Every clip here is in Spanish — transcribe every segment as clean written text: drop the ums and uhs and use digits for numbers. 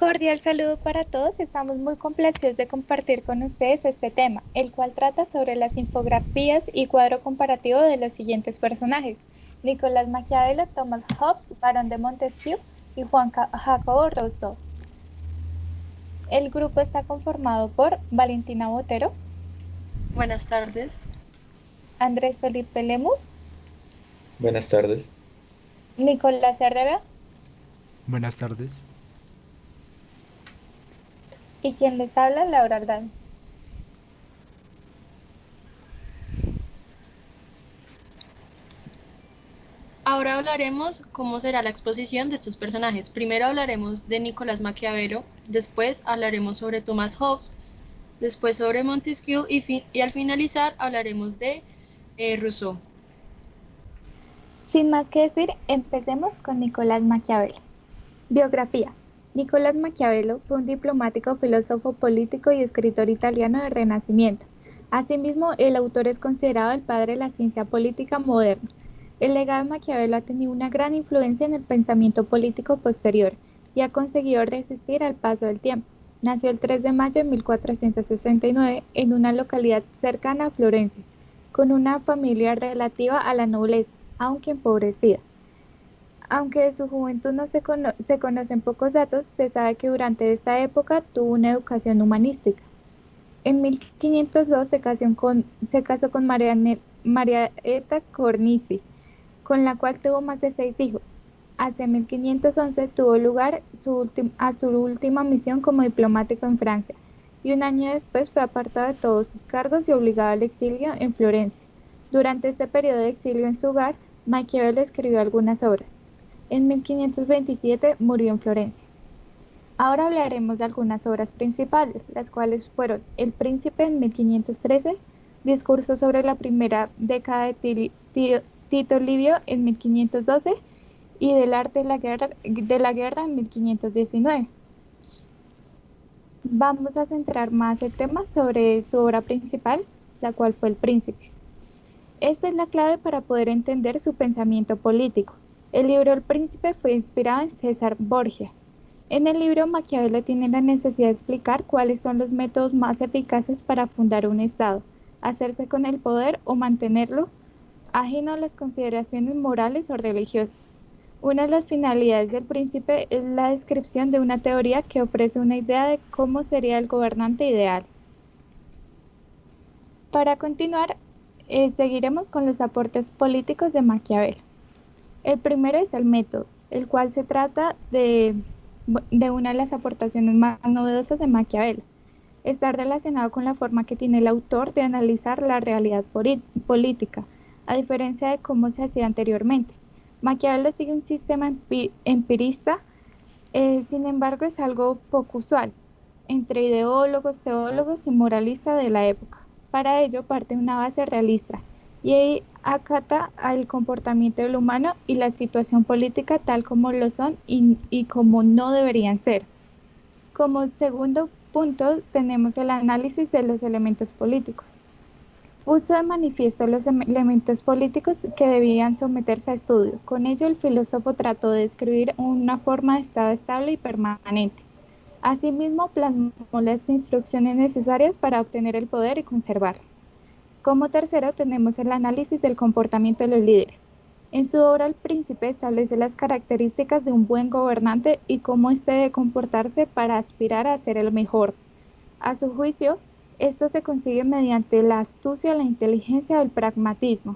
Cordial saludo para todos. Estamos muy complacidos de compartir con ustedes este tema, el cual trata sobre las infografías y cuadro comparativo de los siguientes personajes: Nicolás Maquiavelo, Thomas Hobbes, Barón de Montesquieu y Jacobo Rousseau. El grupo está conformado por Valentina Botero, Buenas tardes. Andrés Felipe Lemus, Buenas tardes. Nicolás Herrera Buenas tardes. y quien les habla, Laura Aldán. Ahora hablaremos cómo será la exposición de estos personajes. Primero hablaremos de Nicolás Maquiavelo, después hablaremos sobre Thomas Hobbes, después sobre Montesquieu y al finalizar hablaremos de Rousseau. Sin más que decir, empecemos con Nicolás Maquiavelo. Biografía. Nicolás Maquiavelo fue un diplomático, filósofo político y escritor italiano del Renacimiento. Asimismo, el autor es considerado el padre de la ciencia política moderna. El legado de Maquiavelo ha tenido una gran influencia en el pensamiento político posterior y ha conseguido resistir al paso del tiempo. Nació el 3 de mayo de 1469 en una localidad cercana a Florencia, con una familia relativa a la nobleza, aunque empobrecida. Aunque de su juventud no se conocen pocos datos, se sabe que durante esta época tuvo una educación humanística. En 1502 se casó con Marietta Cornisi, con la cual tuvo más de 6 hijos. Hacia 1511 tuvo lugar su última misión como diplomático en Francia, y un año después fue apartado de todos sus cargos y obligado al exilio en Florencia. Durante este periodo de exilio en su hogar, Maquiavelo escribió algunas obras. En 1527 murió en Florencia. Ahora hablaremos de algunas obras principales, las cuales fueron El Príncipe en 1513, Discurso sobre la primera década de Tito Livio en 1512 y Del arte de la guerra en 1519. Vamos a centrar más el tema sobre su obra principal, la cual fue El Príncipe. Esta es la clave para poder entender su pensamiento político. El libro El Príncipe fue inspirado en César Borgia. En el libro, Maquiavelo tiene la necesidad de explicar cuáles son los métodos más eficaces para fundar un Estado, hacerse con el poder o mantenerlo, ajeno a las consideraciones morales o religiosas. Una de las finalidades del Príncipe es la descripción de una teoría que ofrece una idea de cómo sería el gobernante ideal. Para continuar, seguiremos con los aportes políticos de Maquiavelo. El primero es el método, el cual se trata de una de las aportaciones más novedosas de Maquiavelo. Está relacionado con la forma que tiene el autor de analizar la realidad política, a diferencia de cómo se hacía anteriormente. Maquiavelo sigue un sistema empirista, sin embargo es algo poco usual entre ideólogos, teólogos y moralistas de la época. Para ello parte de una base realista y acata al comportamiento del humano y la situación política tal como lo son y como no deberían ser. Como segundo punto tenemos el análisis de los elementos políticos. Puso de manifiesto los elementos políticos que debían someterse a estudio. Con ello el filósofo trató de describir una forma de estado estable y permanente. Asimismo plasmó las instrucciones necesarias para obtener el poder y conservarlo. Como tercero tenemos el análisis del comportamiento de los líderes. En su obra El Príncipe establece las características de un buen gobernante y cómo éste debe comportarse para aspirar a ser el mejor. A su juicio, esto se consigue mediante la astucia, la inteligencia o el pragmatismo.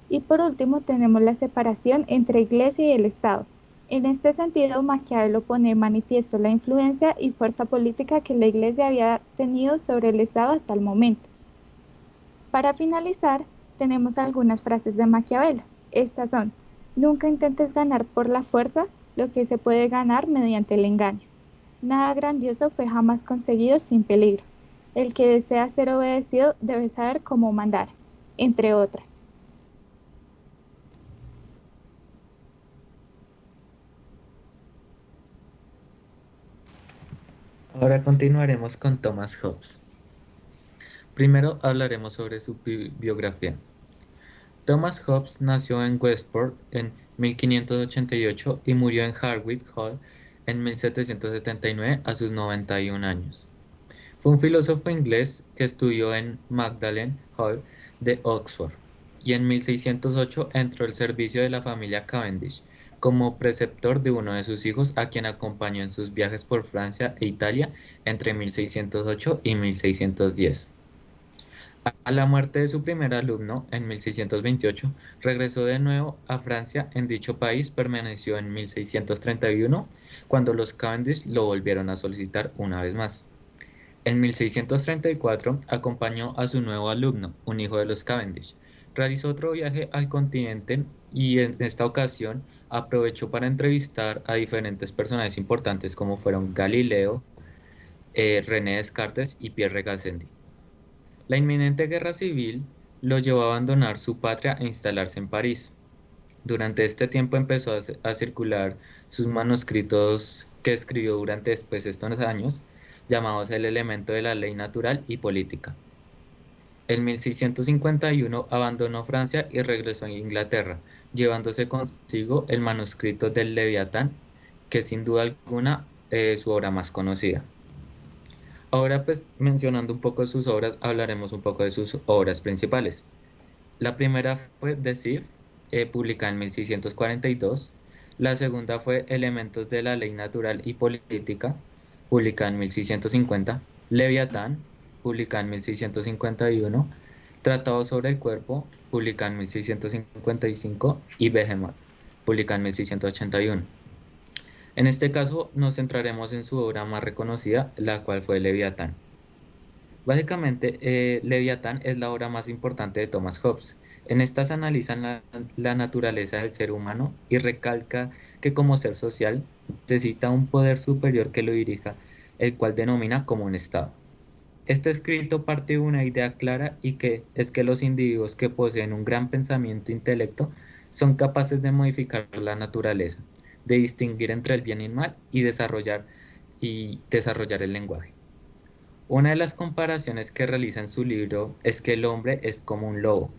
Y por último tenemos la separación entre Iglesia y el Estado. En este sentido, Maquiavelo pone de manifiesto la influencia y fuerza política que la Iglesia había tenido sobre el Estado hasta el momento. Para finalizar, tenemos algunas frases de Maquiavelo. Estas son: nunca intentes ganar por la fuerza lo que se puede ganar mediante el engaño. Nada grandioso fue jamás conseguido sin peligro. El que desea ser obedecido debe saber cómo mandar, entre otras. Ahora continuaremos con Thomas Hobbes. Primero hablaremos sobre su biografía. Thomas Hobbes nació en Westport en 1588 y murió en Hartwell Hall en 1779 a sus 91 años. Fue un filósofo inglés que estudió en Magdalen Hall de Oxford y en 1608 entró al servicio de la familia Cavendish como preceptor de uno de sus hijos, a quien acompañó en sus viajes por Francia e Italia entre 1608 y 1610. A la muerte de su primer alumno en 1628, regresó de nuevo a Francia. En dicho país permaneció en 1631, cuando los Cavendish lo volvieron a solicitar una vez más. En 1634 acompañó a su nuevo alumno, un hijo de los Cavendish. Realizó otro viaje al continente y en esta ocasión aprovechó para entrevistar a diferentes personajes importantes como fueron Galileo, René Descartes y Pierre Gassendi. La inminente guerra civil lo llevó a abandonar su patria e instalarse en París. Durante este tiempo empezó a circular sus manuscritos que escribió durante después de estos años, llamados El elemento de la ley natural y política. En 1651 abandonó Francia y regresó a Inglaterra, llevándose consigo el manuscrito del Leviatán, que sin duda alguna es su obra más conocida. Ahora pues mencionando un poco de sus obras, hablaremos un poco de sus obras principales. La primera fue The Sieve, publicada en 1642. La segunda fue Elementos de la ley natural y política, publicada en 1650. Leviatán, publicada en 1651. Tratado sobre el cuerpo, publicada en 1655. Y Behemoth, publicada en 1681. En este caso nos centraremos en su obra más reconocida, la cual fue Leviatán. Básicamente, Leviatán es la obra más importante de Thomas Hobbes. En esta se analiza la naturaleza del ser humano y recalca que como ser social necesita un poder superior que lo dirija, el cual denomina como un Estado. Este escrito parte de una idea clara y que es que los individuos que poseen un gran pensamiento e intelecto son capaces de modificar la naturaleza, de distinguir entre el bien y el mal y desarrollar el lenguaje. Una de las comparaciones que realiza en su libro es que el hombre es como un lobo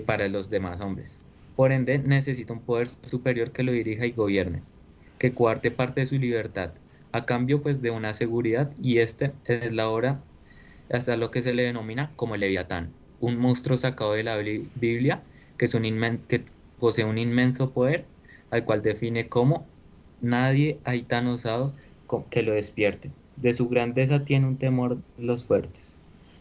para los demás hombres. Por ende, necesita un poder superior que lo dirija y gobierne, que coarte parte de su libertad, a cambio pues de una seguridad, y este es la obra hasta lo que se le denomina como el Leviatán, un monstruo sacado de la Biblia que posee un inmenso poder, al cual define como nadie hay tan osado que lo despierte. De su grandeza tiene un temor los fuertes.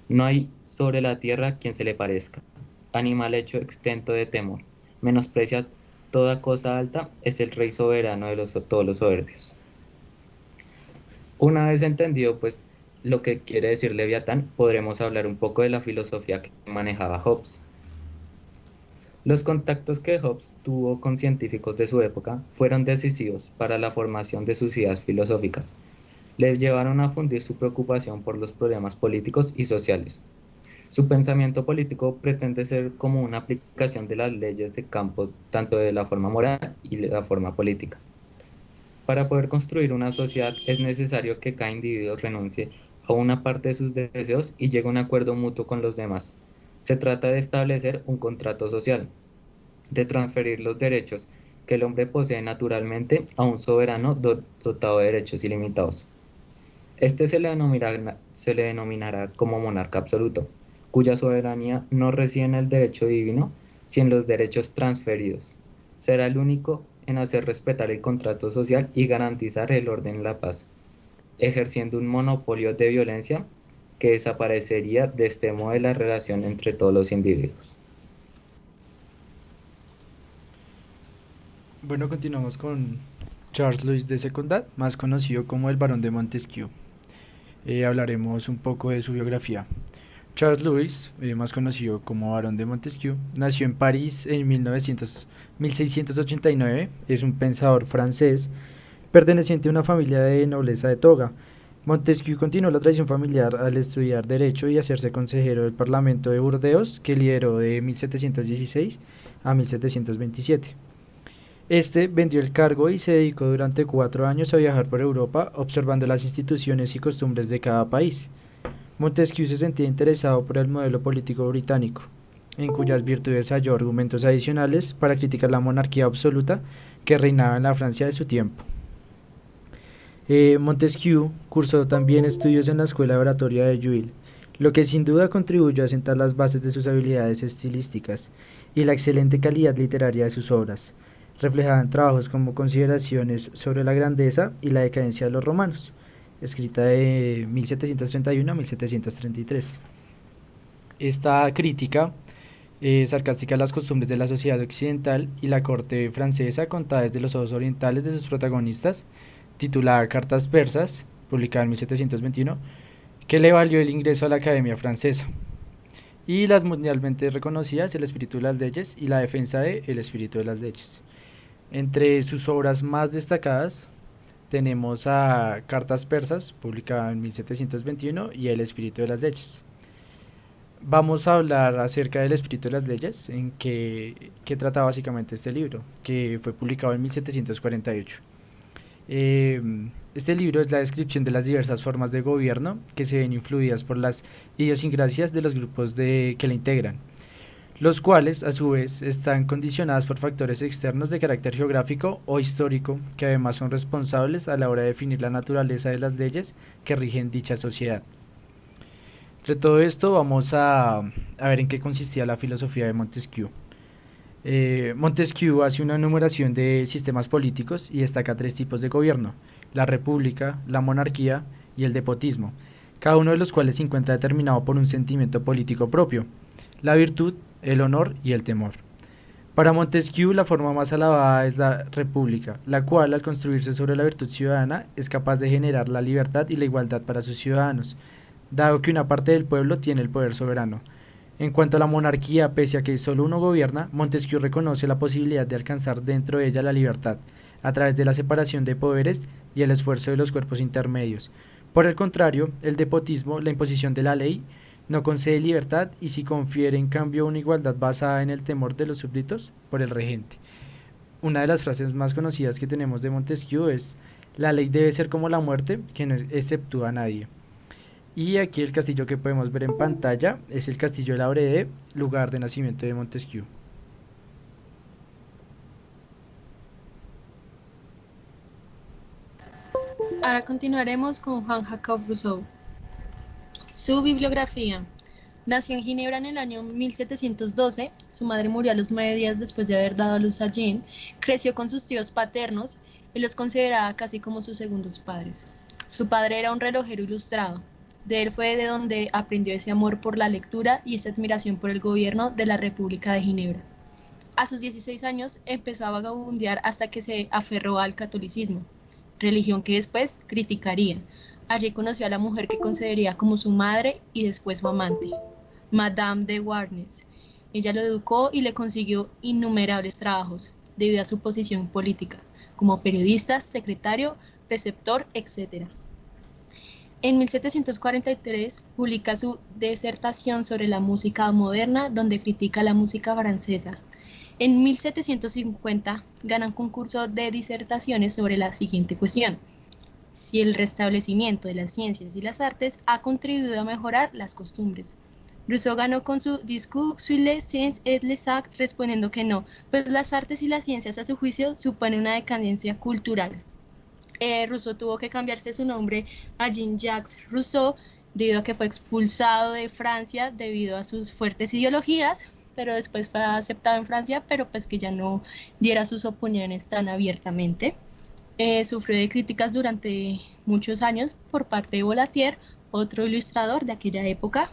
No hay sobre la tierra quien se le parezca. Animal hecho extento de temor. Menosprecia toda cosa alta, es el rey soberano de todos los soberbios. Una vez entendido pues lo que quiere decir Leviatán, podremos hablar un poco de la filosofía que manejaba Hobbes. Los contactos que Hobbes tuvo con científicos de su época fueron decisivos para la formación de sus ideas filosóficas. Le llevaron a fundir su preocupación por los problemas políticos y sociales. Su pensamiento político pretende ser como una aplicación de las leyes de campo, tanto de la forma moral y de la forma política. Para poder construir una sociedad es necesario que cada individuo renuncie a una parte de sus deseos y llegue a un acuerdo mutuo con los demás. Se trata de establecer un contrato social, de transferir los derechos que el hombre posee naturalmente a un soberano dotado de derechos ilimitados. Este se le denominará como monarca absoluto, cuya soberanía no reside en el derecho divino, sino en los derechos transferidos. Será el único en hacer respetar el contrato social y garantizar el orden y la paz, ejerciendo un monopolio de violencia que desaparecería de este modo de la relación entre todos los individuos. Bueno, continuamos con Charles Louis de Secondat, más conocido como el Barón de Montesquieu. Hablaremos un poco de su biografía. Charles Louis, más conocido como Barón de Montesquieu, nació en París en 1689. Es un pensador francés perteneciente a una familia de nobleza de toga. Montesquieu continuó la tradición familiar al estudiar Derecho y hacerse consejero del Parlamento de Burdeos, que lideró de 1716 a 1727. Este vendió el cargo y se dedicó durante 4 años a viajar por Europa, observando las instituciones y costumbres de cada país. Montesquieu se sentía interesado por el modelo político británico, en cuyas virtudes halló argumentos adicionales para criticar la monarquía absoluta que reinaba en la Francia de su tiempo. Montesquieu cursó también estudios en la Escuela de Oratoria de Yuil, lo que sin duda contribuyó a sentar las bases de sus habilidades estilísticas y la excelente calidad literaria de sus obras, reflejada en trabajos como Consideraciones sobre la grandeza y la decadencia de los romanos, escrita de 1731 a 1733. Esta crítica sarcástica a las costumbres de la sociedad occidental y la corte francesa contada desde los ojos orientales de sus protagonistas, titulada Cartas Persas, publicada en 1721, que le valió el ingreso a la Academia Francesa, y las mundialmente reconocidas El espíritu de las leyes y La defensa de El espíritu de las leyes. Entre sus obras más destacadas tenemos a Cartas Persas, publicada en 1721, y El espíritu de las leyes. Vamos a hablar acerca del espíritu de las leyes, en que trata básicamente este libro, que fue publicado en 1748. Este libro es la descripción de las diversas formas de gobierno que se ven influidas por las idiosincrasias de los grupos que le integran, los cuales a su vez están condicionadas por factores externos de carácter geográfico o histórico que además son responsables a la hora de definir la naturaleza de las leyes que rigen dicha sociedad. Entre todo esto vamos a ver en qué consistía la filosofía de Montesquieu. Montesquieu hace una enumeración de sistemas políticos y destaca 3 tipos de gobierno: la república, la monarquía y el despotismo, cada uno de los cuales se encuentra determinado por un sentimiento político propio: la virtud, el honor y el temor. Para Montesquieu, la forma más alabada es la república, la cual, al construirse sobre la virtud ciudadana, es capaz de generar la libertad y la igualdad para sus ciudadanos, dado que una parte del pueblo tiene el poder soberano. En cuanto a la monarquía, pese a que solo uno gobierna, Montesquieu reconoce la posibilidad de alcanzar dentro de ella la libertad, a través de la separación de poderes y el esfuerzo de los cuerpos intermedios. Por el contrario, el despotismo, la imposición de la ley, no concede libertad y sí confiere en cambio una igualdad basada en el temor de los súbditos por el regente. Una de las frases más conocidas que tenemos de Montesquieu es: la ley debe ser como la muerte, que no exceptúa a nadie. Y aquí el castillo que podemos ver en pantalla es el castillo de la Brede, lugar de nacimiento de Montesquieu. Ahora continuaremos con Juan Jacob Rousseau. Su bibliografía. Nació en Ginebra en el año 1712, su madre murió a los 9 días después de haber dado a luz a Jean, creció con sus tíos paternos y los consideraba casi como sus segundos padres. Su padre era un relojero ilustrado. De él fue de donde aprendió ese amor por la lectura y esa admiración por el gobierno de la República de Ginebra. A sus 16 años empezó a vagabundear hasta que se aferró al catolicismo, religión que después criticaría. Allí conoció a la mujer que consideraría como su madre y después su amante, Madame de Warnes. Ella lo educó y le consiguió innumerables trabajos debido a su posición política, como periodista, secretario, preceptor, etc. En 1743 publica su disertación sobre la música moderna, donde critica la música francesa. En 1750 gana un concurso de disertaciones sobre la siguiente cuestión: si el restablecimiento de las ciencias y las artes ha contribuido a mejorar las costumbres. Rousseau ganó con su Discours sur les sciences et les arts, respondiendo que no, pues las artes y las ciencias a su juicio suponen una decadencia cultural. Rousseau tuvo que cambiarse su nombre a Jean-Jacques Rousseau debido a que fue expulsado de Francia debido a sus fuertes ideologías, pero después fue aceptado en Francia, pero pues que ya no diera sus opiniones tan abiertamente. Sufrió de críticas durante muchos años por parte de Voltaire, otro ilustrador de aquella época,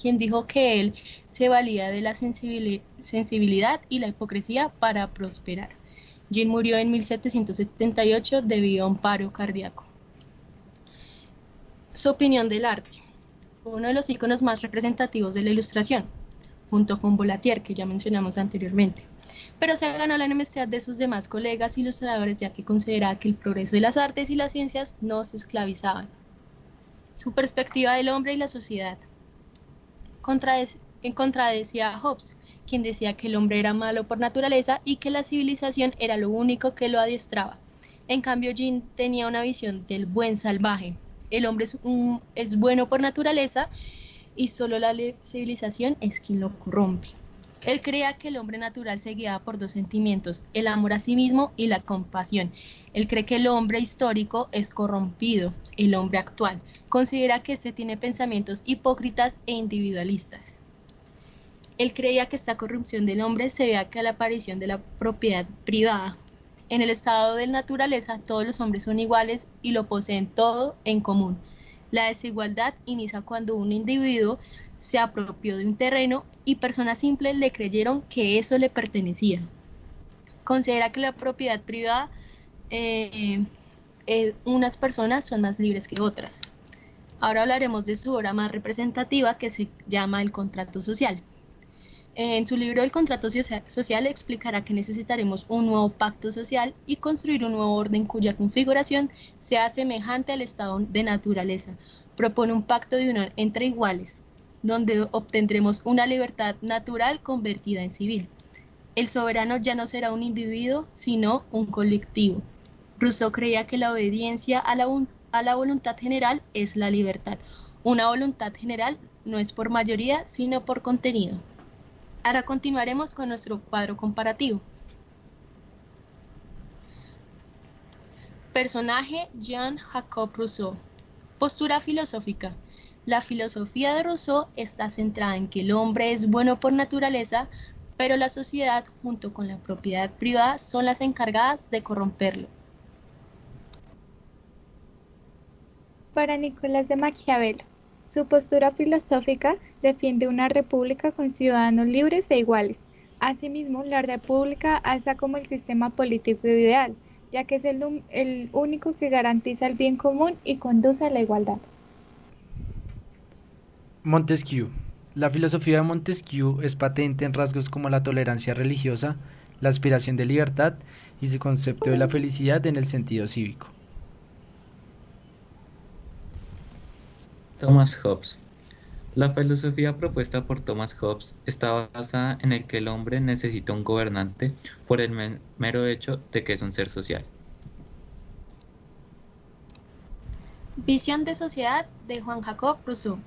quien dijo que él se valía de la sensibilidad y la hipocresía para prosperar. Jean murió en 1778 debido a un paro cardíaco. Su opinión del arte. Fue uno de los íconos más representativos de la Ilustración, junto con Voltaire, que ya mencionamos anteriormente. Pero se ganó la enemistad de sus demás colegas ilustradores, ya que consideraba que el progreso de las artes y las ciencias no se esclavizaban. Su perspectiva del hombre y la sociedad. Contradecía a Hobbes, quien decía que el hombre era malo por naturaleza y que la civilización era lo único que lo adiestraba. En cambio, Jean tenía una visión del buen salvaje. El hombre es bueno por naturaleza y solo la civilización es quien lo corrompe. Él creía que el hombre natural se guiaba por dos sentimientos, el amor a sí mismo y la compasión. Él cree que el hombre histórico es corrompido, el hombre actual. Considera que éste tiene pensamientos hipócritas e individualistas. Él creía que esta corrupción del hombre se debía a la aparición de la propiedad privada. En el estado de naturaleza, todos los hombres son iguales y lo poseen todo en común. La desigualdad inicia cuando un individuo se apropió de un terreno y personas simples le creyeron que eso le pertenecía. Considera que la propiedad privada, unas personas son más libres que otras. Ahora hablaremos de su obra más representativa, que se llama El contrato social. En su libro El contrato social explicará que necesitaremos un nuevo pacto social y construir un nuevo orden cuya configuración sea semejante al estado de naturaleza. Propone un pacto de unión entre iguales, donde obtendremos una libertad natural convertida en civil. El soberano ya no será un individuo, sino un colectivo. Rousseau creía que la obediencia a la voluntad general es la libertad. Una voluntad general no es por mayoría, sino por contenido. Ahora continuaremos con nuestro cuadro comparativo. Personaje: Jean-Jacques Rousseau. Postura filosófica. La filosofía de Rousseau está centrada en que el hombre es bueno por naturaleza, pero la sociedad, junto con la propiedad privada, son las encargadas de corromperlo. Para Nicolás de Maquiavelo, su postura filosófica defiende una república con ciudadanos libres e iguales. Asimismo, la república alza como el sistema político ideal, ya que es el único que garantiza el bien común y conduce a la igualdad. Montesquieu. La filosofía de Montesquieu es patente en rasgos como la tolerancia religiosa, la aspiración de libertad y su concepto de la felicidad en el sentido cívico. Thomas Hobbes. La filosofía propuesta por Thomas Hobbes está basada en el que el hombre necesita un gobernante por el mero hecho de que es un ser social. Visión de sociedad de Jean-Jacques Rousseau.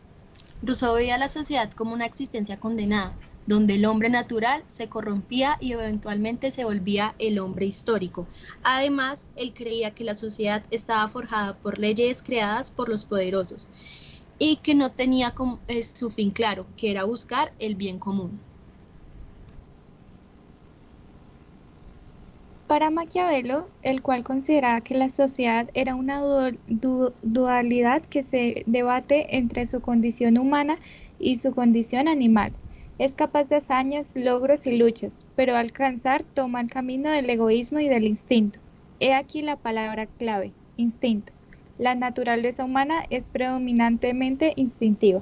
Rousseau veía la sociedad como una existencia condenada, donde el hombre natural se corrompía y eventualmente se volvía el hombre histórico. Además, él creía que la sociedad estaba forjada por leyes creadas por los poderosos y que no tenía su fin claro, que era buscar el bien común. Para Maquiavelo, el cual consideraba que la sociedad era una dualidad que se debate entre su condición humana y su condición animal. Es capaz de hazañas, logros y luchas, pero al alcanzar toma el camino del egoísmo y del instinto. He aquí la palabra clave: instinto. La naturaleza humana es predominantemente instintiva.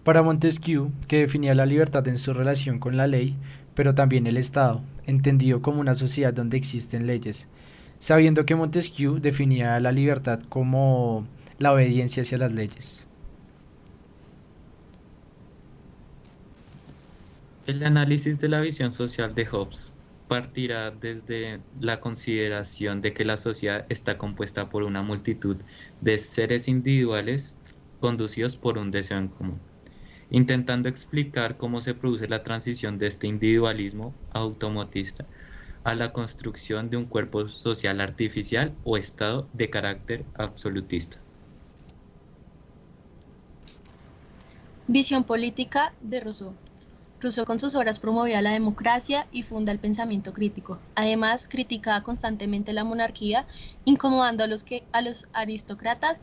Para Montesquieu, que definía la libertad en su relación con la ley, pero también el Estado, entendido como una sociedad donde existen leyes, sabiendo que Montesquieu definía la libertad como la obediencia hacia las leyes. El análisis de la visión social de Hobbes partirá desde la consideración de que la sociedad está compuesta por una multitud de seres individuales conducidos por un deseo en común, intentando explicar cómo se produce la transición de este individualismo automatista a la construcción de un cuerpo social artificial o estado de carácter absolutista. Visión política de Rousseau. Rousseau con sus obras promovía la democracia y funda el pensamiento crítico. Además, criticaba constantemente la monarquía, incomodando a los aristócratas,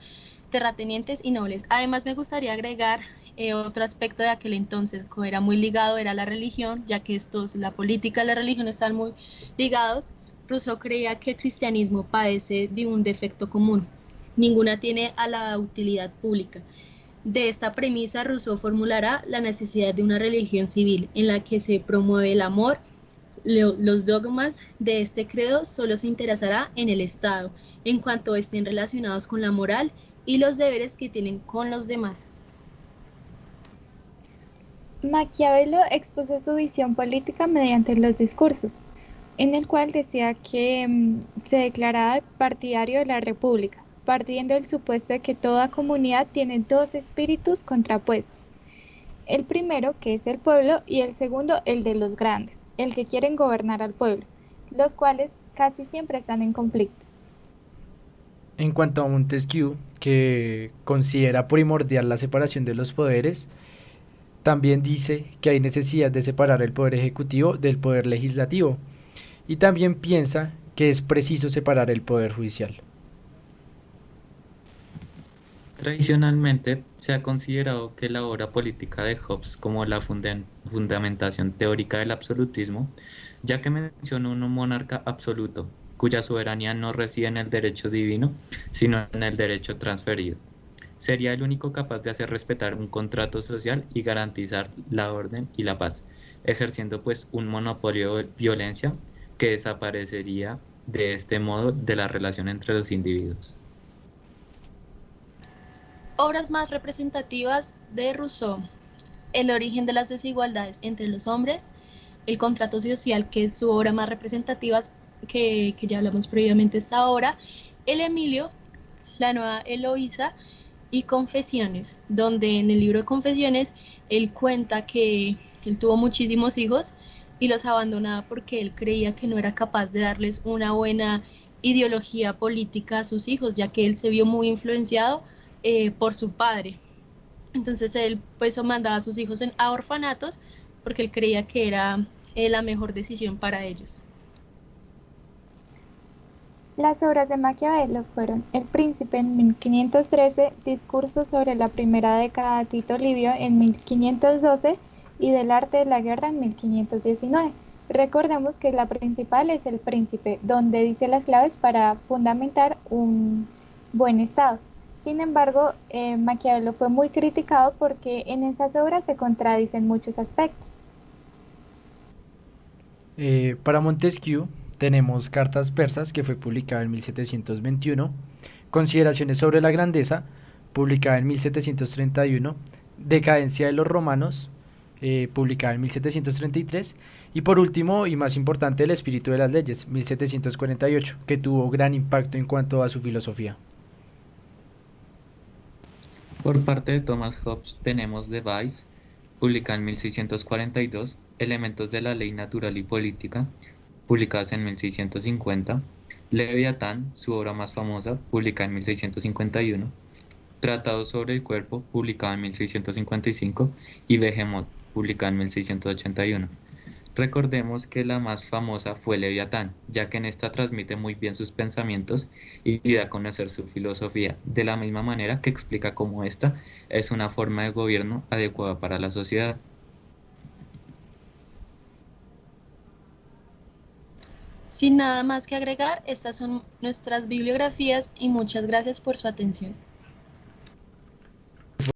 terratenientes y nobles. Además, me gustaría agregar otro aspecto de aquel entonces, que era muy ligado, era la religión, ya que la política y la religión están muy ligados. Rousseau creía que el cristianismo padece de un defecto común: ninguna tiene a la utilidad pública. De esta premisa, Rousseau formulará la necesidad de una religión civil en la que se promueve el amor. Los dogmas de este credo solo se interesará en el Estado, en cuanto estén relacionados con la moral y los deberes que tienen con los demás. Maquiavelo expuso su visión política mediante los discursos, en el cual decía que se declaraba partidario de la República, partiendo del supuesto de que toda comunidad tiene dos espíritus contrapuestos. El primero, que es el pueblo, y el segundo, el de los grandes, el que quieren gobernar al pueblo, los cuales casi siempre están en conflicto. En cuanto a Montesquieu, que considera primordial la separación de los poderes, también dice que hay necesidad de separar el poder ejecutivo del poder legislativo y también piensa que es preciso separar el poder judicial. Tradicionalmente se ha considerado que la obra política de Hobbes como la fundamentación teórica del absolutismo, ya que menciona un monarca absoluto, cuya soberanía no reside en el derecho divino, sino en el derecho transferido. Sería el único capaz de hacer respetar un contrato social y garantizar la orden y la paz, ejerciendo pues un monopolio de violencia que desaparecería de este modo de la relación entre los individuos. Obras más representativas de Rousseau: El origen de las desigualdades entre los hombres, El contrato social, que es su obra más representativa, que ya hablamos previamente esta obra, El Emilio, La nueva Eloísa y Confesiones, donde en el libro de Confesiones él cuenta que él tuvo muchísimos hijos y los abandonaba porque él creía que no era capaz de darles una buena ideología política a sus hijos, ya que él se vio muy influenciado por su padre. Entonces él pues mandaba a sus hijos a orfanatos porque él creía que era la mejor decisión para ellos. Las obras de Maquiavelo fueron El Príncipe en 1513, Discurso sobre la primera década de Tito Livio en 1512 y Del arte de la guerra en 1519. Recordemos que la principal es El Príncipe, donde dice las claves para fundamentar un buen Estado. Sin embargo, Maquiavelo fue muy criticado porque en esas obras se contradicen muchos aspectos. Para Montesquieu tenemos Cartas Persas, que fue publicada en 1721, Consideraciones sobre la grandeza, publicada en 1731, Decadencia de los romanos, publicada en 1733, y por último y más importante, El espíritu de las leyes, 1748, que tuvo gran impacto en cuanto a su filosofía. Por parte de Thomas Hobbes tenemos The Vice, publicada en 1642, Elementos de la ley natural y política, publicadas en 1650, Leviatán, su obra más famosa, publicada en 1651, Tratado sobre el cuerpo, publicado en 1655, y Behemoth, publicada en 1681. Recordemos que la más famosa fue Leviatán, ya que en esta transmite muy bien sus pensamientos y da a conocer su filosofía, de la misma manera que explica cómo esta es una forma de gobierno adecuada para la sociedad. Sin nada más que agregar, estas son nuestras bibliografías y muchas gracias por su atención.